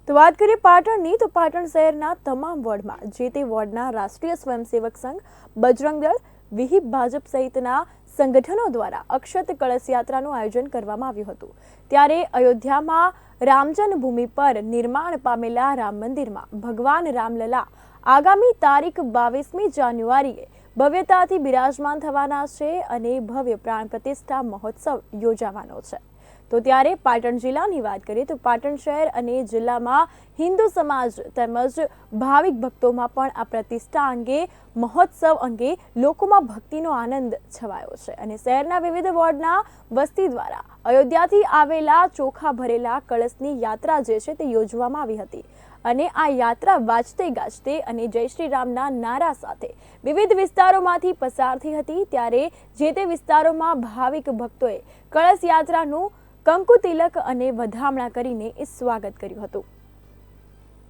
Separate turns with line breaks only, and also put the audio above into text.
તો વાત કરીએ પાટણની, તો પાટણ શહેરના તમામ વોર્ડમાં જે તે વોર્ડના રાષ્ટ્રીય સ્વયંસેવક સંઘ, બજરંગ દળ, વિહિપ ભાજપ સહિતના સંગઠનો દ્વારા અક્ષત કળશ યાત્રાનું આયોજન કરવામાં આવ્યું હતું। ત્યારે અયોધ્યામાં રામ જન્મભૂમિ પર નિર્માણ પામેલા રામ મંદિરમાં ભગવાન રામલલા આગામી તારીખ 22મી જાન્યુઆરીએ ભવ્યતાથી બિરાજમાન થવાના છે અને ભવ્ય પ્રાણ પ્રતિષ્ઠા મહોત્સવ યોજાવાનો છે। તો ત્યારે પાટણ જિલ્લાની વાત કરીએ તો પાટણ શહેર અને જિલ્લામાં હિન્દુ સમાજ તેમજ ભાવિક ભક્તોમાં પણ આ પ્રતિષ્ઠા અંગે મહોત્સવ અંગે લોકોમાં ભક્તિનો આનંદ છવાયો છે અને શહેરના વિવિધ વોર્ડના વસ્તી દ્વારા અયોધ્યાથી આવેલા ચોખા ભરેલા કળશની યાત્રા જે છે તે યોજવામાં આવી હતી અને આ યાત્રા વાજતે ગાજતે અને જય શ્રી રામના નારા સાથે વિવિધ વિસ્તારોમાંથી પસાર થઈ હતી। ત્યારે જે તે વિસ્તારોમાં ભાવિક ભક્તોએ કળશ યાત્રાનું કંકુ તિલક અને વધામણા કરીને સ્વાગત કર્યું હતું।